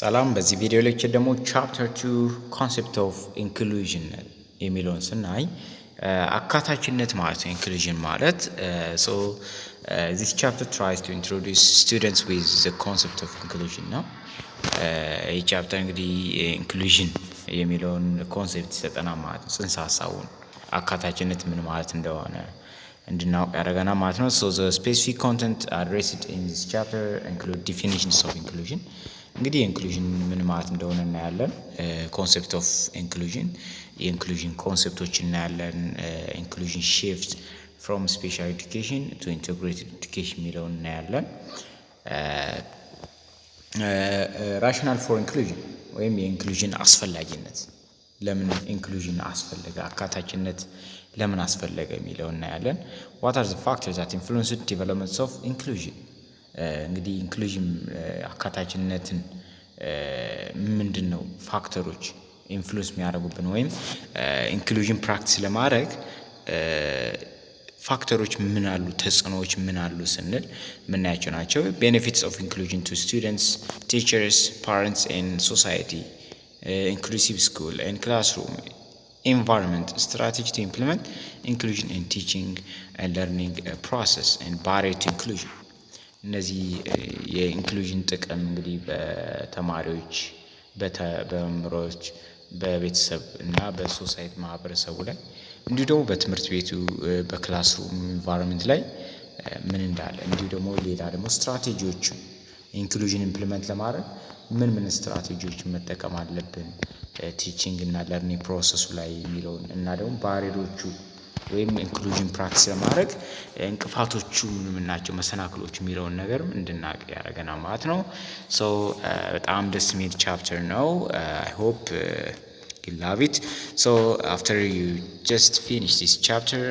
ሰላም በዚህ ቪዲዮ ሌክቸር ደግሞ chapter 2 concept of inclusion የሚለውን ስናይ አካታችነት ማለት ነው። inclusion ማለት this chapter tries to introduce students with the concept of inclusion ነው። ይህ ቻፕተር እንግዲህ inclusion የሚለውን ኮንሴፕት ይሰጠናል ማለት ነው። ጽንሰ ሐሳቡን አካታችነት ምን ማለት እንደሆነ እንድናውቅ ያደርገናል ማለት ነው። So the specific content addressed in this chapter include definitions of inclusion እንግዲህ ኢንክሉዥን ምን ማለት እንደሆነ እናያለን። ኮንሴፕት ኦፍ ኢንክሉዥን የኢንክሉዥን ኮንሴፕቶች እናያለን። ኢንክሉዥን shift from special education to integrated education የሚለውን እናያለን። rational for inclusion ወይም የኢንክሉዥን አስፈላጊነት ለምን ኢንክሉዥን አስፈለገ አካታችነት ለምን አስፈለገ የሚለውን እናያለን። what are the factors that influence the development of inclusion እንግዲህ ኢንክሉዥን አካታችነትን ምንድነው ፋክተሮች ኢንፍሉዌንስ የሚያደርጉብን ወይም ኢንክሉዥን ፕራክቲስ ለማድረግ ፋክተሮች ምን አሉ ተጽዕኖዎች ምን አሉ ስንል ምናያቸው ናቸው። ቤኔፊትስ ኦፍ ኢንክሉዥን ቱ ስቱደንትስ ቲቸርስ ፓረንትስ ኤንድ ሶሳይቲ ኢንክሉሲቭ ስኩል ኤንድ ክላስሩም environment strategy to implement inclusion in teaching and learning process and barrier to inclusion እነዚህ የኢንክሉዥን ጥቅም እንግዲህ በተማሪዎች በመምህሮች በቤተሰብ እና በሶሳይቲ ማህበረሰቡ ላይ እንዲሁ ደግሞ በትምህርት ቤቱ በክላስሩም ኢንቫይሮንመንት ላይ ምን እንዳለ እንዲሁ ደግሞ ሌላ ደግሞ ስትራቴጂዎች ኢንክሉዥን ኢምፕሊመንት ለማድረግ ምን ስትራቴጂዎችን መጠቀም አለብን ቲቺንግ እና ለርኒንግ ፕሮሰሱ ላይ የሚለውን እና ደግሞ ባሪየሮቹ ወይም ኢንክሉዥን ፕራክቲስ ለማድረግ እንቅፋቶቹ ምን ናቸው መሰናክሎቹ የሚለውን ነገር እንድናውቅ ያደርገናል ማለት ነው። ሶ በጣም ደስ የሚል ቻፕተር ነው። I hope you love it. So after you just finish this chapter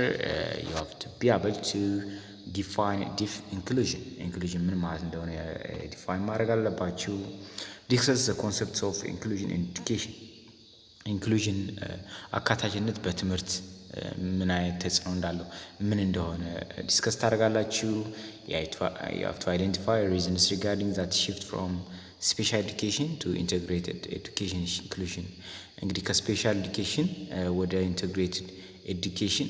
you have to be able to define inclusion ምን ማለት እንደሆነ ዲፋይን ማድረግ አለባችሁ። discuss the concepts of inclusion in education inclusion አካታችነት በትምህርት ምን አይነት ተጽዕኖ እንዳለው ምን እንደሆነ ዲስከስ ታደርጋላችሁ። you have to identify reasons regarding that shift from special education to integrated education inclusion እንግዲህ ከስፔሻል ኤዱኬሽን ወደ ኢንተግሬትድ ኤዱኬሽን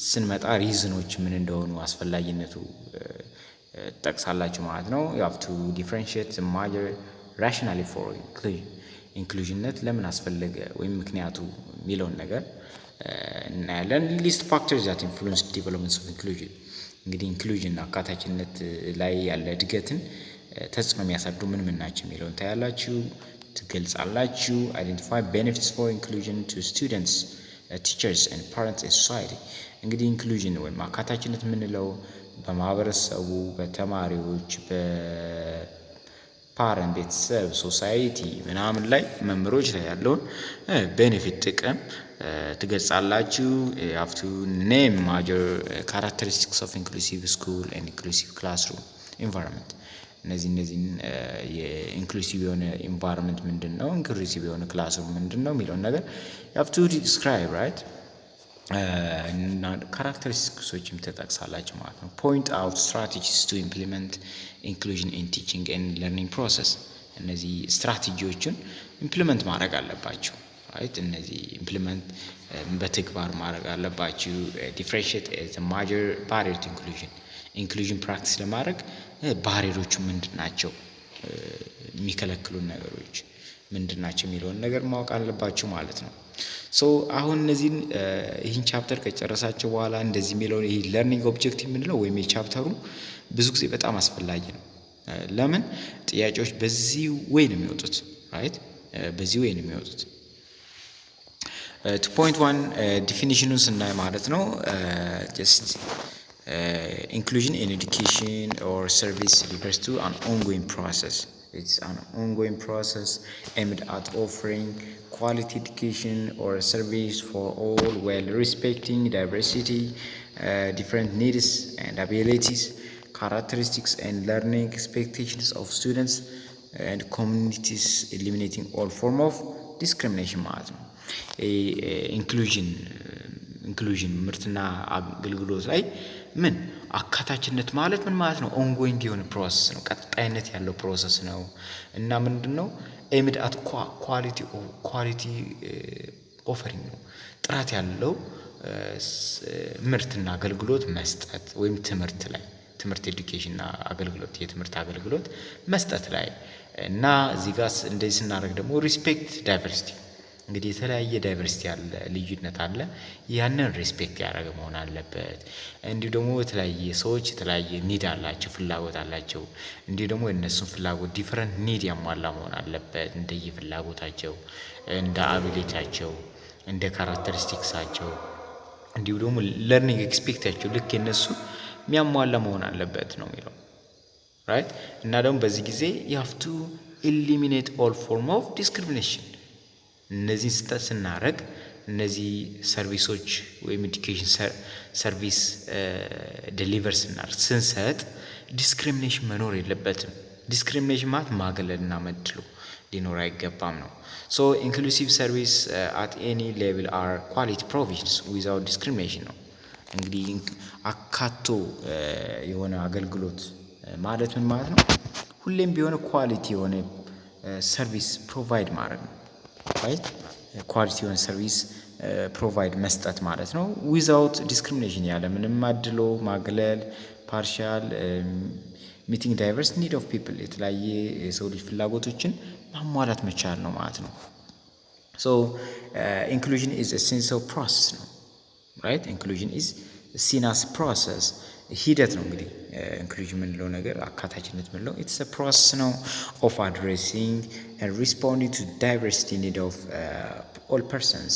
ስንመጣ ሪዝኖች ምን እንደሆኑ አስፈላጊነቱ ጠቅሳላችሁ ማለት ነው። you have to differentiate the major rationale for inclusionነት ለምን አስፈለገ ወይም ምክንያቱ የሚለውን ነገር እናያለን። ሊስት ፋክተርስ that influence development of inclusion እንግዲህ ኢንክሉዥን አካታችነት ላይ ያለ እድገትን ተጽዕኖ የሚያሳድሩ ምን ናቸው የሚለውን ታያላችሁ ትገልጻላችሁ። identify benefits for inclusion to students teachers and parents and society እንግዲህ ኢንክሉዥን ወይም አካታችነት የምንለው በማህበረሰቡ በተማሪዎች በፓረንት ቤተሰብ ሶሳይቲ ምናምን ላይ መምህሮች ላይ ያለውን ቤኔፊት ጥቅም ትገልጻላችሁ። you have to name major characteristics of inclusive school and inclusive classroom environment እነዚህን የኢንክሉሲቭ የሆነ ኢንቫይሮንመንት ምንድነው ኢንክሉሲቭ የሆነ ክላስሩም ምንድነው የሚለውን ነገር you have to describe right እና ካራክተሪስቲክሶችም ተጠቅሳላችሁ ማለት ነው። point out strategies to implement inclusion in teaching and learning process እነዚህ ስትራቴጂዎችን ኢምፕሊመንት ማድረግ አለባችሁ right እነዚህ ኢምፕሊመንት በተግባር ማድረግ አለባችሁ። differentiate the major barrier to inclusion practice ለማድረግ ባሪየሮቹ ምንድናቸው የሚከለክሉን ነገሮች ምንድናቸው የሚለውን ነገር ማወቅ አለባችሁ ማለት ነው። ሶ አሁን እነዚህን ይህን ቻፕተር ከጨረሳችሁ በኋላ እንደዚህ የሚለውን ይሄ ለርኒንግ ኦብጀክቲቭ የምንለው ወይም የቻፕተሩ ብዙ ጊዜ በጣም አስፈላጊ ነው። ለምን ጥያቄዎች በዚህ ወይ ነው የሚወጡት right በዚህ ወይ ነው የሚወጡት። 2.1 ዲፊኒሽኑን ስናይ ማለት ነው just inclusion in education or service refers to an ongoing process. It's an ongoing process aimed at offering quality education or service for all while respecting diversity, different needs and abilities, characteristics and learning expectations of students and communities, eliminating all form of discrimination ማለት ነው። ኢንክሉዥን ምርትና አገልግሎት ላይ ምን አካታችነት ማለት ምን ማለት ነው? ኦንጎይንግ የሆነ ፕሮሰስ ነው፣ ቀጣይነት ያለው ፕሮሰስ ነው። እና ምንድነው ኤምድ አት ኳሊቲ ኦፈሪንግ ነው፣ ጥራት ያለው ምርትና አገልግሎት መስጠት ወይም ትምህርት ኤዱኬሽን አገልግሎት የትምህርት አገልግሎት መስጠት ላይ እና እዚህ ጋር እንደዚህ ስናደርግ ደግሞ ሪስፔክት ዳይቨርሲቲ እንግዲህ የተለያየ ዳይቨርሲቲ አለ፣ ልዩነት አለ። ያንን ሪስፔክት ያደረገ መሆን አለበት። እንዲሁ ደግሞ የተለያየ ሰዎች የተለያየ ኒድ አላቸው፣ ፍላጎት አላቸው። እንዲሁ ደግሞ የእነሱን ፍላጎት ዲፈረንት ኒድ ያሟላ መሆን አለበት፣ እንደየ ፍላጎታቸው፣ እንደ አቢሊቲያቸው፣ እንደ ካራክተሪስቲክሳቸው። እንዲሁ ደግሞ ለርኒንግ ኤክስፔክታቸው ልክ የነሱ የሚያሟላ መሆን አለበት ነው የሚለው ራይት። እና ደግሞ በዚህ ጊዜ you have to eliminate all form of discrimination እነዚህን ስናደርግ እነዚህ ሰርቪሶች ወይም ኤዱኬሽን ሰርቪስ ዴሊቨር ስንሰጥ ዲስክሪሚኔሽን መኖር የለበትም። ዲስክሪሚኔሽን ማለት ማግለልና መድሎ ሊኖር አይገባም ነው። ሶ ኢንክሉሲቭ ሰርቪስ አት ኤኒ ሌቭል አር ኳሊቲ ፕሮቪዥንስ ዊዛውት ዲስክሪሚኔሽን ነው። እንግዲህ አካቶ የሆነ አገልግሎት ማለት ምን ማለት ነው? ሁሌም ቢሆን ኳሊቲ የሆነ ሰርቪስ ፕሮቫይድ ማድረግ ነው ራይት። ኳሊቲ የሆነ ሰርቪስ ፕሮቫይድ መስጠት ማለት ነው። ዊዛውት ዲስክሪሚኔሽን ያለ ምንም አድሎ ማግለል፣ ፓርሻል ሚቲንግ ዳይቨርስ ኒድ ኦፍ ፒፕል የተለያየ የሰው ልጅ ፍላጎቶችን ማሟላት መቻል ነው ማለት ነው። ሶ ኢንክሉዥን ኢዝ ኤ ሴንስ ኦፍ ፕሮሰስ ነው ራይት። ኢንክሉዥን ኢዝ ሲን አስ ፕሮሰስ ሂደት ነው። እንግዲህ ኢንክሉዥን የምንለው ነገር አካታችነት የምንለው ኢትስ አ ፕሮሰስ ነው ኦፍ አድሬሲንግ ኤንድ ሪስፖንዲንግ ቱ ዳይቨርሲቲ ኒድ ኦፍ ኦል ፐርሰንስ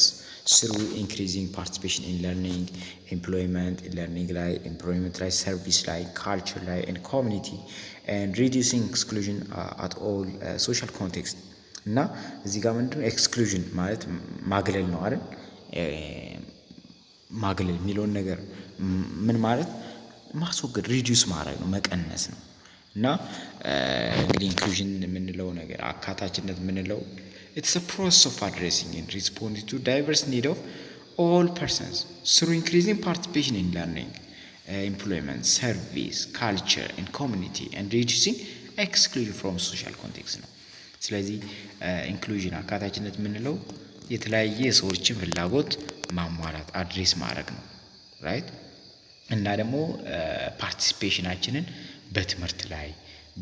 ስሩ ኢንክሪዚንግ ፓርቲሲፔሽን ኢን ለርኒንግ ኤምፕሎይመንት ለርኒንግ ላይ ኤምፕሎይመንት ላይ ሰርቪስ ላይ ካልቸር ላይ ኤንድ ኮሚኒቲ ኤንድ ሪዲዩሲንግ ኤክስክሉዥን አት ኦል ሶሻል ኮንቴክስት። እና እዚህ ጋር ምንድነው ኤክስክሉዥን ማለት ማግለል ነው አይደል? ማግለል የሚለውን ነገር ምን ማለት ማስወገድ ሪዲዩስ ማድረግ ነው፣ መቀነስ ነው። እና እንግዲህ ኢንክሉዥን የምንለው ነገር አካታችነት የምንለው ኢትስ አ ፕሮሰስ ኦፍ አድሬሲንግ ኤንድ ሪስፖንዲንግ ቱ ዳይቨርስ ኒድ ኦፍ ኦል ፐርሰንስ ስሩ ኢንክሪዚንግ ፓርቲሲፔሽን ኢን ለርኒንግ ኤምፕሎይመንት ሰርቪስ ካልቸር ኤንድ ኮሚኒቲ ኤንድ ሪዲዩሲንግ ኤክስክሉዥን ፍሮም ሶሻል ኮንቴክስት ነው። ስለዚህ ኢንክሉዥን አካታችነት የምንለው የተለያየ የሰዎችን ፍላጎት ማሟላት አድሬስ ማድረግ ነው ራይት። እና ደግሞ ፓርቲሲፔሽናችንን በትምህርት ላይ፣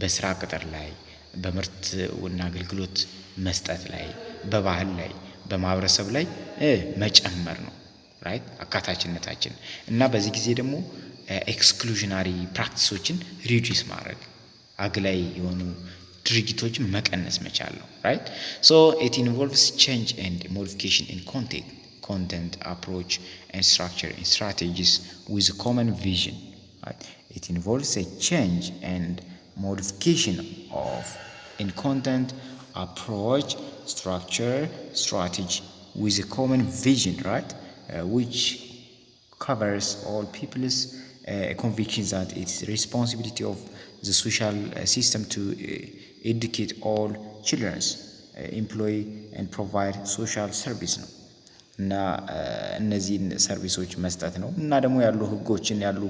በስራ ቅጥር ላይ፣ በምርት እና አገልግሎት መስጠት ላይ፣ በባህል ላይ፣ በማህበረሰብ ላይ መጨመር ነው ራይት አካታችነታችን። እና በዚህ ጊዜ ደግሞ ኤክስክሉዥናሪ ፕራክቲሶችን ሪዲዩስ ማድረግ አግላይ የሆኑ ድርጊቶችን መቀነስ መቻል ነው ራይት። ሶ ኢት ኢንቮልቭስ ቼንጅ ኤንድ ሞዲፊኬሽን ኢን content, approach, and structure in strategies with a common vision. Right? It involves a change and modification in content, approach, structure, strategy with a common vision, right? Which covers all people's convictions that it's the responsibility of the social system to educate all children, employ and provide social service. እና እነዚህን ሰርቪሶች መስጠት ነው። እና ደግሞ ያሉ ህጎችን ያሉ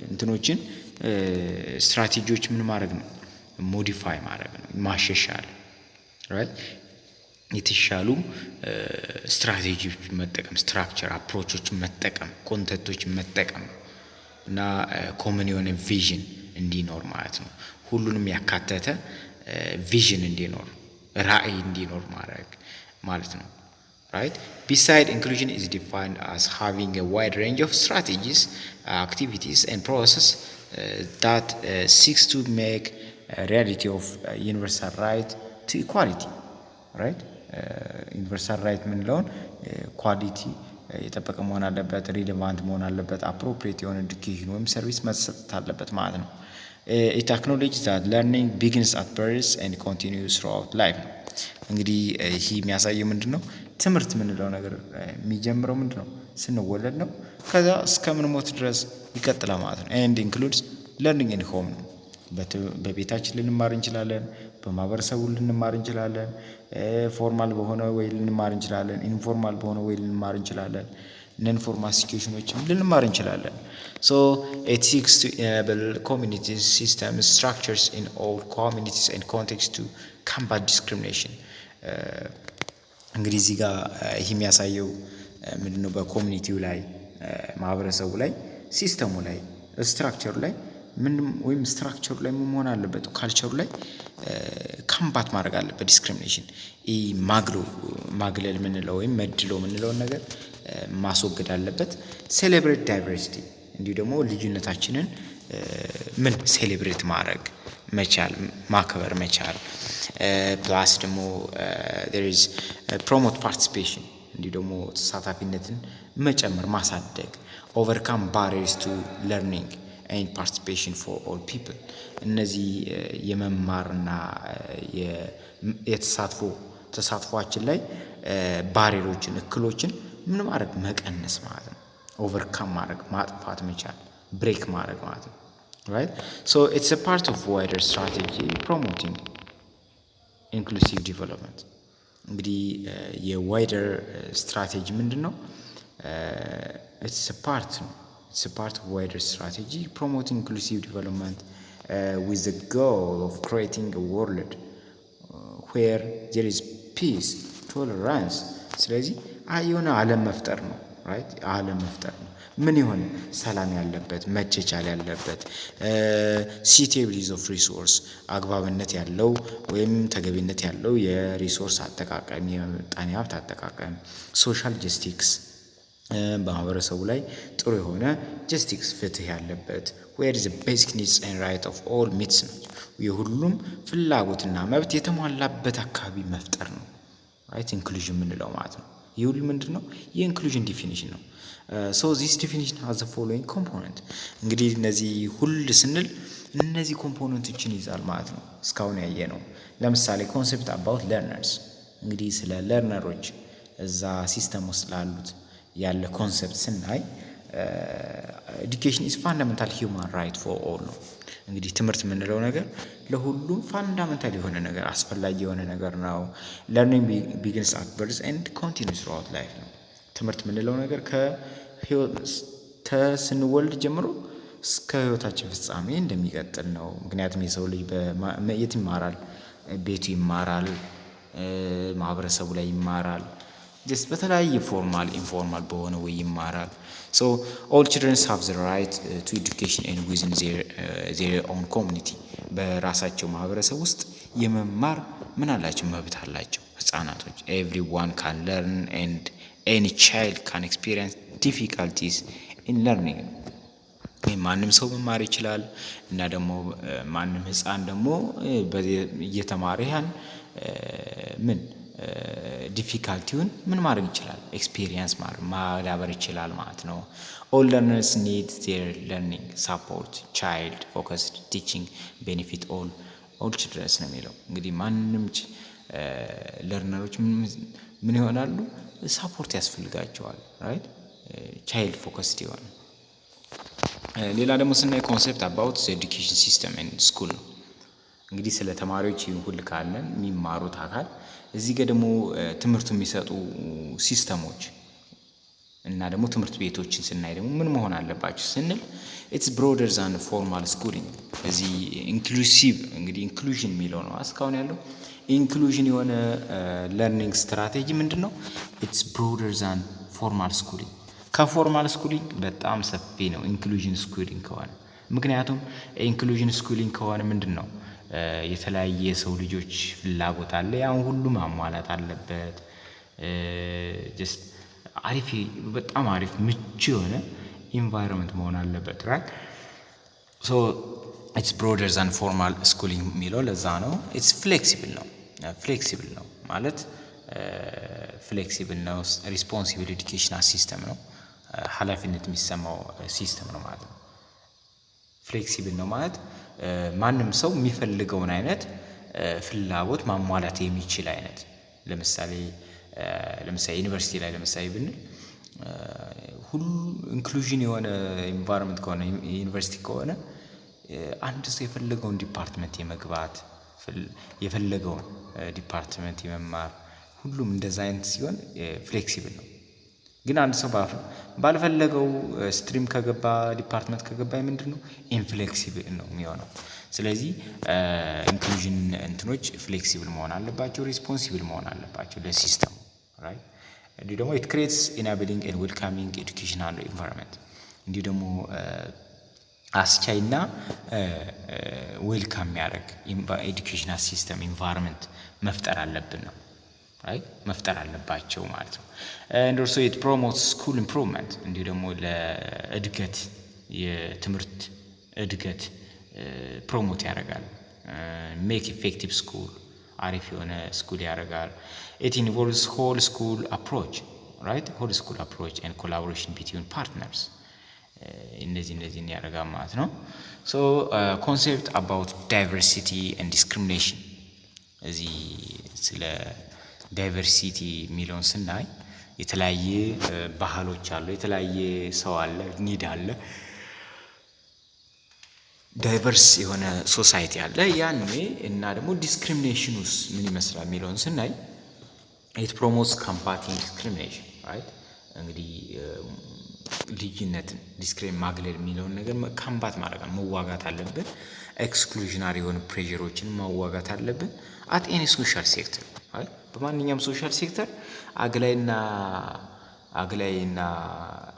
እንትኖችን ስትራቴጂዎች ምን ማድረግ ነው? ሞዲፋይ ማድረግ ነው፣ ማሻሻል ራይት። የተሻሉ ስትራቴጂዎች መጠቀም፣ ስትራክቸር አፕሮቾችን መጠቀም፣ ኮንተንቶችን መጠቀም እና ኮመን የሆነ ቪዥን እንዲኖር ማለት ነው። ሁሉንም ያካተተ ቪዥን እንዲኖር፣ ራዕይ እንዲኖር ማድረግ ማለት ነው right. Beside, inclusion is defined as having a wide range of strategies, activities and processes that seeks to make a reality of universal right to equality right. universal right ምንለውን ኳሊቲ የጠበቀ መሆን አለበት፣ ሪሌቫንት መሆን አለበት፣ አፕሮፕሪየት የሆነ ኤዱኬሽን ወይም ሰርቪስ መሰጠት አለበት ማለት ነው። it acknowledges that learning begins at birth and continues throughout life ነው። እንግዲህ ይህ የሚያሳየው ምንድነው? ትምህርት የምንለው ነገር የሚጀምረው ምንድነው? ስንወለድ ነው። ከዛ እስከምንሞት ድረስ ይቀጥላል ማለት ነው። and includes learning in home ነው። በቤታችን ልንማር እንችላለን፣ በማህበረሰቡ ልንማር እንችላለን፣ ፎርማል በሆነ ወይ ልንማር እንችላለን፣ ኢንፎርማል በሆነ ወይ ልንማር እንችላለን። ነን ፎርማል ሲቹዌሽኖችን ልንማር እንችላለን። ሶ it seeks to enable community system structures in all communities and contexts to combat discrimination። እንግዲህ እዚህ ጋር ይህ የሚያሳየው ምንድነው? በኮሚኒቲው ላይ ማህበረሰቡ ላይ ሲስተሙ ላይ ስትራክቸሩ ላይ ምንም ወይም ስትራክቸሩ ላይ ምን መሆን አለበት? ካልቸሩ ላይ ካምባት ማድረግ አለበት ዲስክሪሚኔሽን። ማግለል ምንለው ወይም መድሎ ምንለውን ነገር ማስወገድ አለበት። ሴሌብሬት ዳይቨርሲቲ እንዲሁ ደግሞ ልዩነታችንን ምን ሴሌብሬት ማድረግ መቻል ማክበር መቻል። ፕላስ ደግሞ there is promote participation እንዲሁ ደግሞ ተሳታፊነትን መጨመር ማሳደግ። overcome barriers to learning and participation for all people። እነዚህ የመማርና የተሳትፎአችን ላይ ባሪየሮችን እክሎችን ምን ማድረግ መቀነስ ማለት ነው። overcome ማድረግ ማጥፋት መቻል ብሬክ ማድረግ ማለት ነው። right so it's a part of wider strategy promoting inclusive development። እንግዲህ የዋይደር ስትራቴጂ ምንድነው? it's a part of wider strategy promoting inclusive development with the goal of creating a world where there is peace, tolerance። ስለዚህ የሆነ ዓለም መፍጠር ነው። right ዓለም መፍጠር ነው። ምን ይሆን? ሰላም ያለበት መቻቻል ያለበት suitability of resource አግባብነት ያለው ወይም ተገቢነት ያለው የሪሶርስ አጠቃቀም የምጣኔ ሀብት አጠቃቀም። ሶሻል ጀስቲክስ በማህበረሰቡ ላይ ጥሩ የሆነ ጀስቲክስ ፍትህ ያለበት where the basic needs and right of all meets ነው። የሁሉም ፍላጎትና መብት የተሟላበት አካባቢ መፍጠር ነው። right ኢንክሉዥን ምንለው ማለት ነው። ይህ ሁሉ ምንድነው? የኢንክሉዥን ዲፊኒሽን ነው። so this definition has the following component። እንግዲህ እነዚህ ሁሉ ስንል እነዚህ ኮምፖነንቶችን ይዛል ማለት ነው። እስካሁን ያየነው ለምሳሌ ኮንሴፕት about learners እንግዲህ ስለ ለርነሮች እዛ ሲስተም ውስጥ ላሉት ያለ ኮንሴፕት ስናይ education is fundamental human right for all ነው። እንግዲህ ትምህርት የምንለው ነገር ለሁሉም ፋንዳሜንታል የሆነ ነገር አስፈላጊ የሆነ ነገር ነው። learning begins at birth and continues throughout life ነው። ትምህርት የምንለው ነገር ስንወልድ ጀምሮ እስከ ህይወታችን ፍጻሜ እንደሚቀጥል ነው። ምክንያቱም የሰው ልጅ የት ይማራል? ቤቱ ይማራል፣ ማህበረሰቡ ላይ ይማራል፣ just በተለያየ ፎርማል ኢንፎርማል በሆነ ወይ ይማራል። so all children have the right to education and within their own community። በራሳቸው ማህበረሰብ ውስጥ የመማር ምን አላቸው? መብት አላቸው ህፃናቶች። everyone can learn and any child can experience difficulties in learning። ማንም ሰው መማር ይችላል እና ደግሞ ማንም ህፃን ደግሞ እየተማረ ያን ምን ዲፊካልቲውን ምን ማድረግ ይችላል? ኤክስፒሪየንስ ማዳበር ይችላል ማለት ነው። all learners need their learning support child focused teaching benefit all children ነው የሚለው። እንግዲህ ማንም ለርነሮች ምን ይሆናሉ? ሳፖርት ያስፈልጋቸዋል። right child focused ይሆናል። ሌላ ደግሞ ስናይ ኮንሴፕት about the education system and school ነው። እንግዲህ ስለ ተማሪዎች ሁሉ ካለን የሚማሩት አካል እዚህ ጋር ደግሞ ትምህርቱ የሚሰጡ ሲስተሞች እና ደግሞ ትምህርት ቤቶችን ስናይ ደግሞ ምን መሆን አለባቸው ስንል it's broader than formal schooling። እዚህ ኢንክሉሲቭ እንግዲህ ኢንክሉዥን የሚለው ነው እስካሁን ያለው ኢንክሉዥን የሆነ ለርኒንግ ስትራቴጂ ምንድነው? it's broader than formal schooling። ከፎርማል ስኩሊንግ በጣም ሰፊ ነው ኢንክሉዥን ስኩሊንግ ከሆነ። ምክንያቱም ኢንክሉዥን ስኩሊንግ ከሆነ ምንድነው? የተለያየ የሰው ልጆች ፍላጎት አለ፣ ያን ሁሉ ማሟላት አለበት። just አሪፍ በጣም አሪፍ ምቹ የሆነ ኢንቫይሮንመንት መሆን አለበት። right so it's broader than formal schooling የሚለው ለዛ ነው። it's flexible ነው ማለት ፍሌክሲብል ነው። ሪስፖንሲብል ኤዱኬሽናል ሲስተም ነው። ኃላፊነት የሚሰማው ሲስተም ነው ማለት ነው። ፍሌክሲብል ነው ማለት ማንም ሰው የሚፈልገውን አይነት ፍላጎት ማሟላት የሚችል አይነት። ለምሳሌ ዩኒቨርሲቲ ላይ ለምሳሌ ብንል ሁሉ ኢንክሉዥን የሆነ ኢንቫይሮንመንት ከሆነ ዩኒቨርሲቲ ከሆነ አንድ ሰው የፈለገውን ዲፓርትመንት የመግባት ዲፓርትመንት የመማር ሁሉም እንደዛ አይነት ሲሆን ፍሌክሲብል ነው። ግን አንድ ሰው ባልፈለገው ስትሪም ከገባ ዲፓርትመንት ከገባ ምንድነው ኢንፍሌክሲብል ነው የሚሆነው። ስለዚህ ኢንክሉዥን እንትኖች ፍሌክሲብል መሆን አለባቸው፣ ሪስፖንሲብል መሆን አለባቸው ለሲስተሙ ራይት። እንዲሁ ደግሞ it creates enabling and welcoming educational environment እንዲሁ ደግሞ አስቻይና ዌልካም የሚያደርግ ኤዱኬሽናል ሲስተም ኢንቫይሮንመንት መፍጠር አለብን ነው ራይት፣ መፍጠር አለባቸው ማለት ነው። and also it promotes school improvement እንዲሁ ደግሞ ለእድገት የትምህርት እድገት ፕሮሞት ያደርጋል። make effective school አሪፍ የሆነ ስኩል ያደርጋል። it involves whole school approach right, whole school approach and collaboration between partners እነዚህን ያደርጋል ማለት ነው። so concept about diversity and discrimination እዚህ ስለ ዳይቨርሲቲ የሚለውን ስናይ የተለያየ ባህሎች አሉ፣ የተለያየ ሰው አለ፣ ኒድ አለ፣ ዳይቨርስ የሆነ ሶሳይቲ አለ ያኔ እና ደግሞ ዲስክሪሚኔሽንስ ምን ይመስላል የሚለውን ስናይ it promotes combating discrimination right እንግዲህ ልዩነትን ዲስክሪሚኔት ማግለል የሚለውን ነገር ካምባት ማድረግ መዋጋት አለብን። ኤክስክሉዥናሪ የሆኑ ፕሬዠሮችን መዋጋት አለብን at any social sector right በማንኛውም ሶሻል ሴክተር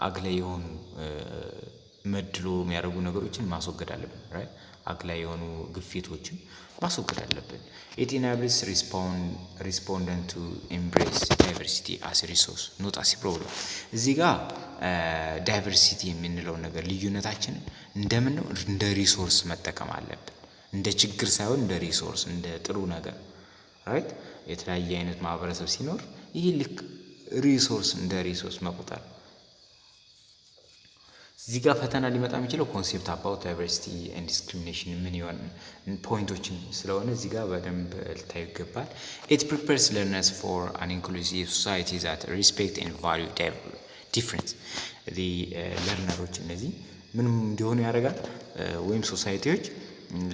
አግላይ የሆኑ መድሎ የሚያደርጉ ነገሮችን ማስወገድ አለብን right አግላይ የሆኑ ግፊቶችን ማስወገድ አለብን። it enables respondent to embrace diversity as a resource not as a problem እዚህ ጋር ዳይቨርሲቲ የምንለው ነገር ልዩነታችን እንደምን ነው እንደ ሪሶርስ መጠቀም አለብን፣ እንደ ችግር ሳይሆን እንደ ሪሶርስ እንደ ጥሩ ነገር right የተለያየ አይነት ማህበረሰብ ሲኖር ይሄ ልክ ሪሶርስ እንደ ሪሶርስ መቁጠር። እዚህ ጋር ፈተና ሊመጣ የሚችለው ኮንሴፕት አባውት ዳይቨርሲቲ ኤንድ ዲስክሪሚኔሽን ምን ይሆን ፖይንቶችን ስለሆነ እዚህ ጋር በደንብ ልታዩ ይገባል። it prepares learners for an inclusive society that respect and value difference the learners እነዚህ ምንም እንዲሆኑ ያደርጋል ወይም ሶሳይቲዎች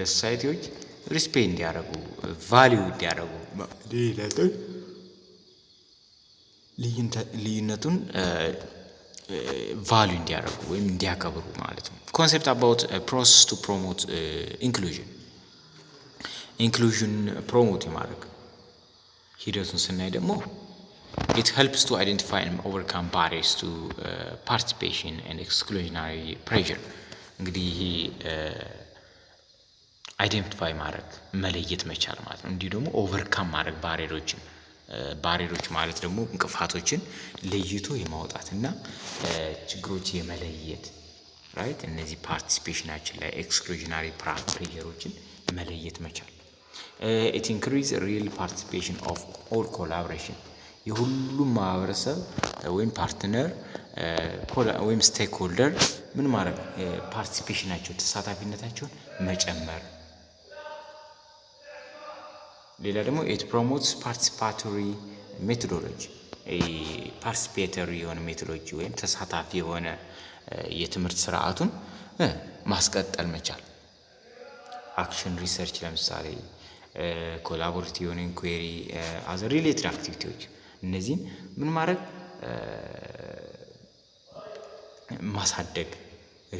ለሶሳይቲዎች ሪስፔክት እንዲያደርጉ ቫልዩ እንዲያደርጉ ልዩነቱን ቫልዩ እንዲያደርጉ ወይም እንዲያከብሩ ማለት ነው። ኮንሴፕት አባውት ፕሮሰስ ቱ ፕሮሞት ኢንክሉዥን ፕሮሞት የማድረግ ሂደቱን ስናይ ደግሞ it helps to identify and overcome barriers to participation and exclusionary pressure እንግዲህ ይሄ አይደንቲፋይ ማድረግ መለየት መቻል ማለት ነው። እንዲሁ ደግሞ ኦቨርካም ማድረግ ባሪሮች ማለት ደግሞ እንቅፋቶችን ለይቶ የማውጣትና ችግሮች የመለየት ራይት እነዚህ ፓርቲሲፔሽናችን ላይ ኤክስክሉዥናሪ ፕሬዠሮችን መለየት መቻል። it increase real participation of all collaboration የሁሉም ማህበረሰብ ወይም ፓርትነር ወይም ስቴክ ሆልደር ምን ማድረግ ፓርቲሲፔሽናቸው ተሳታፊነታቸውን መጨመር። ሌላ ደግሞ it promotes participatory methodology participatory የሆነ ሜቶዶሎጂ ወይም ተሳታፊ የሆነ የትምህርት ስርዓቱን ማስቀጠል መቻል። አክሽን ሪሰርች ለምሳሌ ኮላቦሬቲቭ የሆነ ኢንኩዌሪ አዘ ሪሌትድ አክቲቪቲዎች እነዚህን ምን ማድረግ ማሳደግ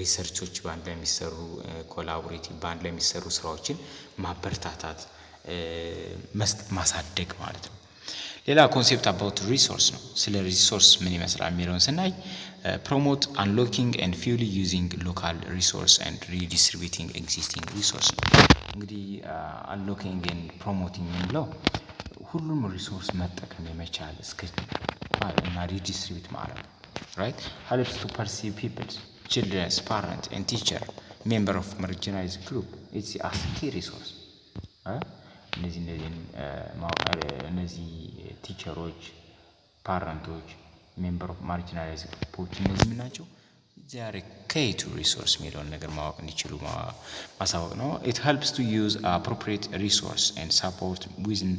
ሪሰርቾች ባንድ ላይ የሚሰሩ ኮላቦሬቲቭ ባንድ ላይ የሚሰሩ ስራዎችን ማበረታታት ማሳደግ ማለት ነው። ሌላ ኮንሴፕት አባውት ሪሶርስ ነው። ስለ ሪሶርስ ምን ይመስላል የሚለውን ስናይ ፕሮሞት አንሎኪንግ ኤንድ ፊውሊ ዩዚንግ ሎካል ሪሶርስ ኤንድ ሪዲስትሪቢዩቲንግ ኤግዚስቲንግ ሪሶርስ ነው። እንግዲህ አንሎኪንግ ኤንድ ፕሮሞቲንግ የምንለው ሁሉም ሪሶርስ መጠቀም የመቻል እና ሪዲስትሪቢዩት ማድረግ right helps to perceive people children parents and teacher member of marginalized group it's a key resource እነዚህ ቲቸሮች ፓረንቶች ሜምበር ኦፍ ማርጂናላይዝድ ግሩፖች እነዚህ ምን ናቸው? they are a key to resource የሚለውን ነገር ማወቅ እንዲችሉ ማሳወቅ ነው። it helps to use appropriate resource and support within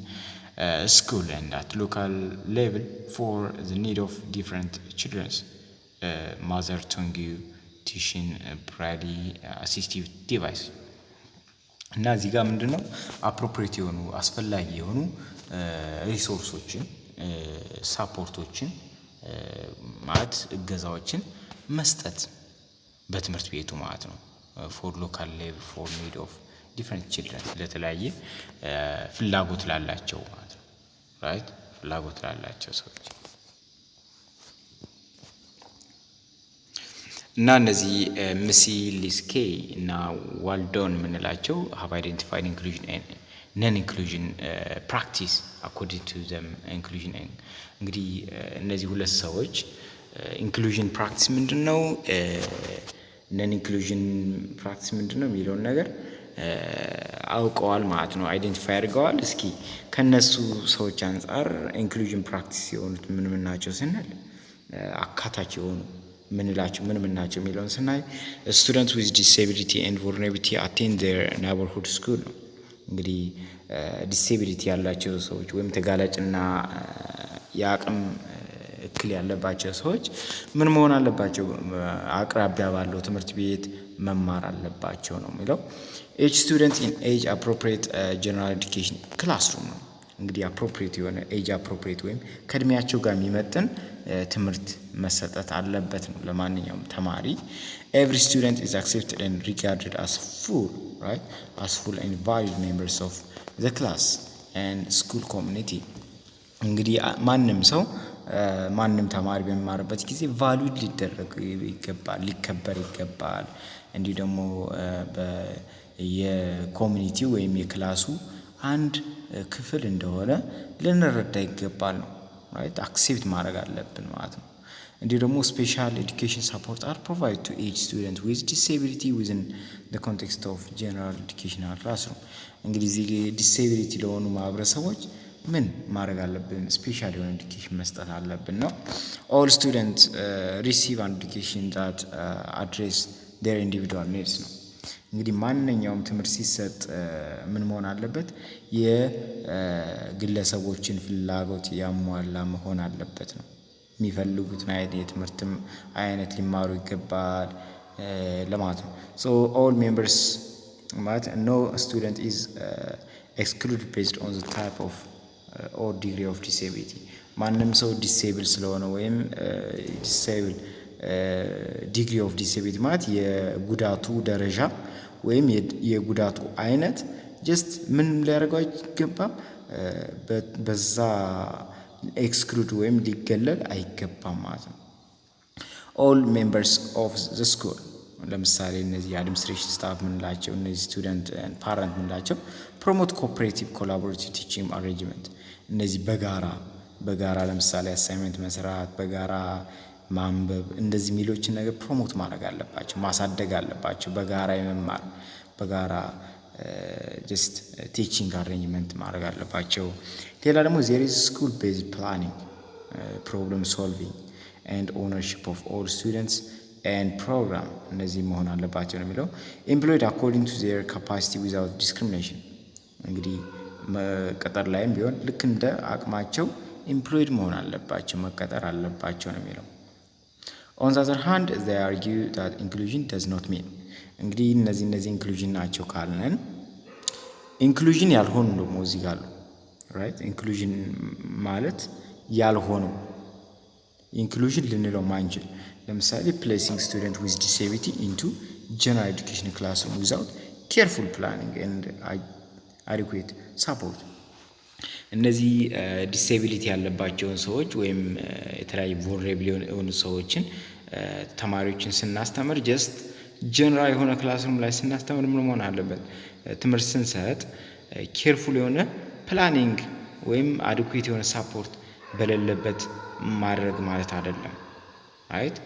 school and at local level for the need of different children's mother tongue tuition braille assistive device እና እዚህ ጋር ምንድነው አፕሮፕሪየት የሆኑ አስፈላጊ የሆኑ ሪሶርሶችን ሳፖርቶችን ማለት እገዛዎችን መስጠት በትምህርት ቤቱ ማለት ነው። ፎር ሎካል ሌቭል ፎር ኒድ ኦፍ ዲፈረንት ቺልድረን ለተለያየ ፍላጎት ላላቸው ማለት ነው። ራይት ፍላጎት ላላቸው ሰዎች እና እነዚህ ሚሲሊስኬ እና ዋልዶን የምንላቸው have identified inclusion and non-inclusion practice according to them inclusion እንግዲህ እነዚህ ሁለት ሰዎች ኢንክሉዥን ፕራክቲስ ምንድነው ነን ኢንክሉዥን ፕራክቲስ ምንድነው የሚለውን ነገር አውቀዋል ማለት ነው። አይደንቲፋይ አድርገዋል። እስኪ ከነሱ ሰዎች አንፃር ኢንክሉዥን ፕራክቲስ የሆኑት ምን ናቸው ስንል አካታች የሆኑ ምንላቸው ምን ናቸው የሚለውን ስናይ ስቱደንት ዊዝ ዲስኤቢሊቲ ኤንድ ቮልነራቢሊቲ አቴንድ ዜር ኔይበርሁድ ስኩል ነው። እንግዲህ ዲስኤቢሊቲ ያላቸው ሰዎች ወይም ተጋላጭና የአቅም እክል ያለባቸው ሰዎች ምን መሆን አለባቸው? አቅራቢያ ባለው ትምህርት ቤት መማር አለባቸው ነው የሚለው። ኤች ስቱደንት ኢን ኤጅ አፕሮፕሪየት ጀነራል ኤዱኬሽን ክላስሩም ነው። እንግዲህ አፕሮፕሪየት የሆነ ኤጅ አፕሮፕሪየት ወይም ከእድሜያቸው ጋር የሚመጥን ትምህርት መሰጠት አለበት ነው ለማንኛውም ተማሪ። ኤቭሪ ስቱደንት ኢዝ አክሴፕትድ ኤንድ ሪጋርድድ አስ ፉል ራይት አስ ፉል ኤንድ ቫሊድ ሜምበርስ ኦፍ ዘ ክላስ ኤንድ ስኩል ኮሚኒቲ። እንግዲህ ማንም ሰው ማንም ተማሪ በሚማርበት ጊዜ ቫሊድ ሊደረግ ይገባል፣ ሊከበር ይገባል። እንዲሁ ደግሞ የኮሚኒቲ ወይም የክላሱ አንድ ክፍል እንደሆነ ልንረዳ ይገባል ነው ራይት አክሴፕት ማድረግ አለብን ማለት ነው። እንዲሁ ደግሞ ስፔሻል ኤዱኬሽን ሰፖርት አር ፕሮቫይድ ቱ ኤች ስቱደንት ዊዝ ዲስኤቢሊቲ ዊዝን ዘ ኮንቴክስት ኦፍ ጀነራል ኤዱኬሽናል ክላስሩም። እንግዲህ እዚህ ዲስኤቢሊቲ ለሆኑ ማህበረሰቦች ምን ማድረግ አለብን? ስፔሻል የሆነ ኤዱኬሽን መስጠት አለብን ነው። ኦል ስቱደንት ሪሲቭ አን ኤዱኬሽን ዛት አድሬስ ዴር ኢንዲቪዱዋል ኒድስ ነው። እንግዲህ ማንኛውም ትምህርት ሲሰጥ ምን መሆን አለበት? የግለሰቦችን ፍላጎት ያሟላ መሆን አለበት ነው። የሚፈልጉትን አይነት የትምህርትም አይነት ሊማሩ ይገባል ለማለት ነው። ሶ ኦል ሜምበርስ ማለት ኖ ስቱደንት ኢዝ ኤክስክሉድድ ቤዝድ ኦን ዘ ታይፕ ኦፍ ኦር ዲግሪ ኦፍ ዲስኤቢሊቲ። ማንም ሰው ዲስኤብል ስለሆነ ወይም ዲስኤብል ዲግሪ ኦፍ ዲስኤቢሊቲ ማለት የጉዳቱ ደረጃ ወይም የጉዳቱ አይነት ጀስት ምን ሊያደርገው አይገባም፣ በዛ ኤክስክሉድ ወይም ሊገለል አይገባም ማለት ነው። ኦል ሜምበርስ ኦፍ ዘ ስኩል ለምሳሌ እነዚህ የአድሚኒስትሬሽን ስታፍ ምንላቸው፣ እነዚህ ስቱደንት ፓረንት ምንላቸው ፕሮሞት ኮኦፕሬቲቭ ኮላቦሬቲቭ ቲቺንግ አሬንጅመንት። እነዚህ በጋራ ለምሳሌ አሳይመንት መስራት፣ በጋራ ማንበብ፣ እንደዚህ ሚሎችን ነገር ፕሮሞት ማድረግ አለባቸው፣ ማሳደግ አለባቸው። በጋራ የመማር በጋራ ጀስት ቲቺንግ አሬንጅመንት ማድረግ አለባቸው። ሌላ ደግሞ ዜር ኢዝ ስኩል ቤዝድ ፕላኒንግ ፕሮብለም ሶልቪንግ ኤንድ ኦውነርሺፕ ኦፍ ኦል ስቱደንትስ ኤንድ ፕሮግራም እነዚህ መሆን አለባቸው ነው የሚለው። ኤምፕሎይድ አኮርዲንግ ቱ ዜር ካፓሲቲ ዊዛውት ዲስክሪሚኔሽን። እንግዲህ መቀጠር ላይም ቢሆን ልክ እንደ አቅማቸው ኤምፕሎይድ መሆን አለባቸው፣ መቀጠር አለባቸው ነው የሚለው። ኦን ዘ አዘር ሃንድ they argue that inclusion does not mean እንግዲህ እነዚህ ኢንክሉዥን ናቸው ካልነን ኢንክሉዥን ያልሆኑ ደግሞ እዚህ ጋር አሉ ራይት። ኢንክሉዥን ማለት ያልሆኑ ኢንክሉዥን ልንለው ማንችል ለምሳሌ ፕሌሲንግ ስቱደንት ዊዝ ዲስኤቢሊቲ ኢንቱ ጀነራል ኤዱኬሽን ክላስሩም ዊዛውት ኬርፉል ፕላኒንግ ኤንድ አዲኩዌት ሳፖርት። እነዚህ ዲስኤቢሊቲ ያለባቸውን ሰዎች ወይም የተለያዩ ቮልነራብል የሆኑ ሰዎችን ተማሪዎችን ስናስተምር ጀስት ጀነራል የሆነ ክላስሩም ላይ ስናስተምር ምን መሆን አለበት? ትምህርት ስንሰጥ ኬርፉል የሆነ ፕላኒንግ ወይም አዲኩዌት የሆነ ሳፖርት በሌለበት ማድረግ ማለት አይደለም ራይት።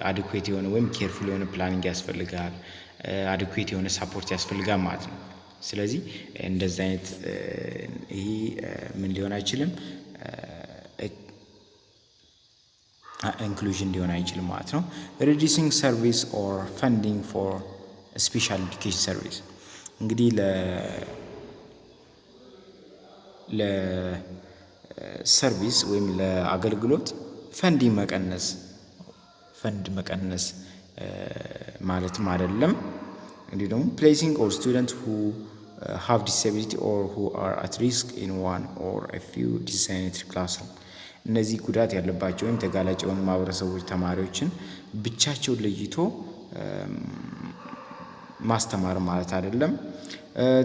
አዲኩዌት የሆነ ወይም ኬርፉል የሆነ ፕላኒንግ ያስፈልጋል፣ አዲኩዌት የሆነ ሳፖርት ያስፈልጋል ማለት ነው። ስለዚህ እንደዚህ አይነት ይሄ ምን ሊሆን አይችልም፣ ኢንክሉዥን ሊሆን አይችልም ማለት ነው። ሪዲዩሲንግ ሰርቪስ ኦር ፈንዲንግ ፎር ስፔሻል ኤዱኬሽን ሰርቪስ እንግዲህ ለሰርቪስ ወይም ለአገልግሎት ፈንድ መቀነስ ማለትም አይደለም። እንዲሁ ደግሞ ፕሌሲንግ ኦል ስቱደንት ሁ ሃቭ ዲስኤቢሊቲ ኦር ሁ አር አት ሪስክ ኢን ዋን ኦር አ ፊው ዲዛይነድ ክላስሩም እነዚህ ጉዳት ያለባቸው ወይም ተጋላጭ የሆኑ ማህበረሰቦች ተማሪዎችን ብቻቸውን ለይቶ ማስተማር ማለት አይደለም።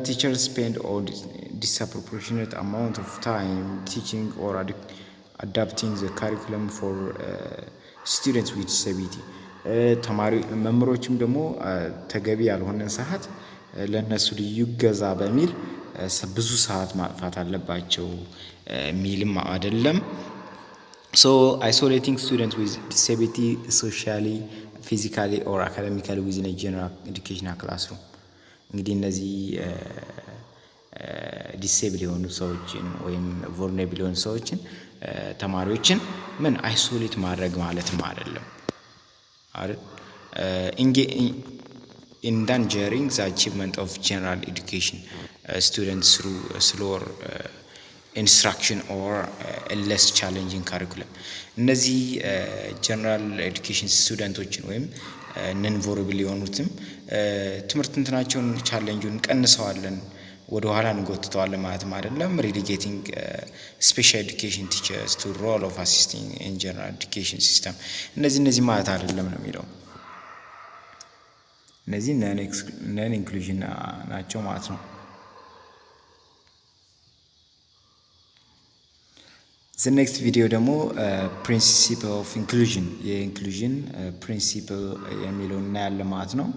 Teachers spend all disproportionate amount of time teaching or adapting the curriculum for students with disability. መምህሮችም ደግሞ ተገቢ ያልሆነን ሰዓት ለነሱ ልዩ እገዛ በሚል ብዙ ሰዓት ማጥፋት አለባቸው ሚልም አይደለም። So isolating students with disability socially, physically or academically within a general educational classroom. እንግዲህ እነዚህ ዲሴብል የሆኑ ሰዎችን ወይም ቮልነራብል የሆኑ ሰዎችን ተማሪዎችን ምን አይሶሌት ማድረግ ማለትም አይደለም አይደል? endangering the achievement of general education students through slower instruction or a less challenging curriculum. እነዚህ ጀነራል ኤዱኬሽን ስቱደንቶችን ወይም ነን ቮልነራብል የሆኑትም ትምህርት እንትናቸውን ቻሌንጁን ቀንሰዋለን ወደ ኋላ እንጎትተዋለን ማለትም አይደለም። ሪሊጌቲንግ ስፔሻል ኤዱኬሽን ቲቸርስ ቱ ሮል ኦፍ አሲስቲንግ ኢን ጀነራል ኤዱኬሽን ሲስተም እነዚህ ማለት አይደለም ነው የሚለው። እነዚህ ነን ኢንክሉዥን ናቸው ማለት ነው። The next video ደግሞ principle of inclusion የኢንክሉዥን ፕሪንሲፕል የሚለውን እናያለን ማለት ነው።